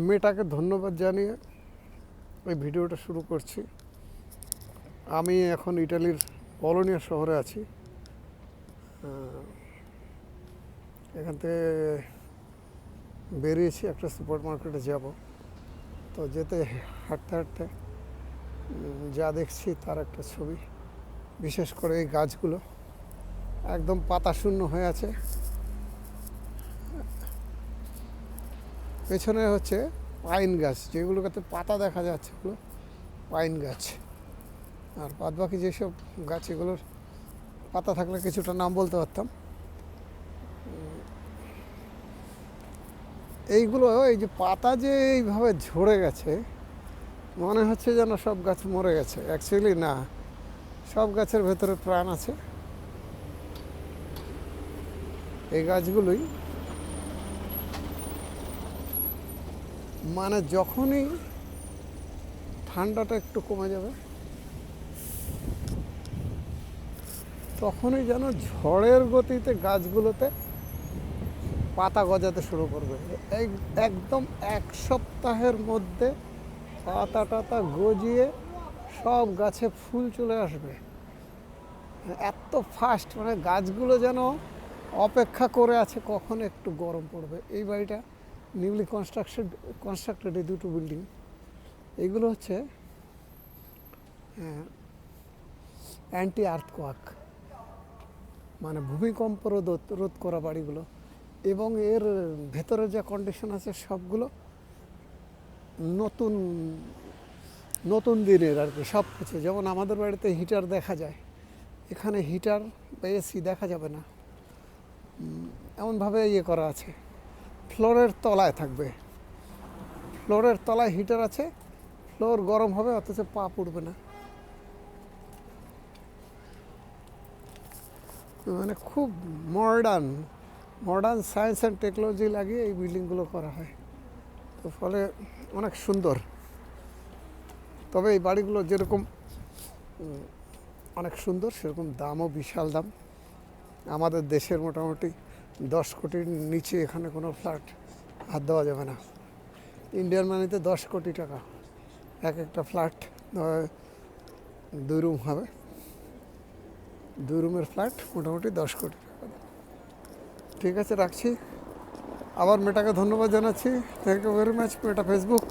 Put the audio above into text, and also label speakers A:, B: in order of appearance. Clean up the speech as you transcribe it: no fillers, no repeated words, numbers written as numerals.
A: মেয়েটাকে ধন্যবাদ জানিয়ে এই ভিডিওটা শুরু করছি। আমি এখন ইটালির বলোনিয়া শহরে আছি। এখান থেকে বেরিয়েছি, একটা সুপার মার্কেটে যাব। তো যেতে হাঁটতে হাঁটতে যা দেখছি তার একটা ছবি। বিশেষ করে এই গাছগুলো একদম পাতা শূন্য হয়ে আছে। পেছনে হচ্ছে পাইন গাছ, যেগুলোতে পাতা দেখা যাচ্ছে ওগুলো পাইন গাছ। আর বাদ বাকি যেসব গাছ এগুলোর পাতা থাকলে কিছুটা নাম বলতে পারতাম। এইগুলো এই যে পাতা যে এইভাবে ঝরে গেছে, মনে হচ্ছে যেন সব গাছ মরে গেছে। অ্যাকচুয়ালি না, সব গাছের ভেতরে প্রাণ আছে। এই গাছগুলোই মানে যখনই ঠান্ডাটা একটু কমে যাবে তখনই যেন ঝড়ের গতিতে গাছগুলোতে পাতা গজাতে শুরু করবে। একদম এক সপ্তাহের মধ্যে পাতা টাতা গজিয়ে সব গাছে ফুল চলে আসবে। এত ফাস্ট, মানে গাছগুলো যেন অপেক্ষা করে আছে কখন একটু গরম পড়বে। এই বাড়িটা নিউলি কনস্ট্রাক্টেড, এই দুটো বিল্ডিং, এইগুলো হচ্ছে অ্যান্টি আর্থকোয়াক, মানে ভূমিকম্প রোধ করা বাড়িগুলো। এবং এর ভেতরে যা কন্ডিশন আছে সবগুলো নতুন নতুন দিনের আর কি। সব কিছু যেমন আমাদের বাড়িতে হিটার দেখা যায়, এখানে হিটার বা এসি দেখা যাবে না, এমনভাবে ইয়ে করা আছে। ফ্লোরের তলায় থাকবে, ফ্লোরের তলায় হিটার আছে, ফ্লোর গরম হবে অথচ পা পুড়বে না। মানে খুব মডার্ন সায়েন্স অ্যান্ড টেকনোলজি লাগিয়ে এই বিল্ডিংগুলো করা হয়। তো ফলে অনেক সুন্দর। তবে এই বাড়িগুলো যেরকম অনেক সুন্দর, সেরকম দামও বিশাল দাম। আমাদের দেশের মোটামুটি 10 কোটির নিচে এখানে কোনো ফ্ল্যাট হাত দেওয়া যাবে না। ইন্ডিয়ান মানিতে 10 কোটি টাকা এক একটা ফ্ল্যাট। 2 রুম হবে, 2 রুমের ফ্ল্যাট মোটামুটি 10 কোটি টাকা। ঠিক আছে, রাখছি। আবার মেয়েটাকে ধন্যবাদ জানাচ্ছি। Thank you very much. মেয়েটা ফেসবুক।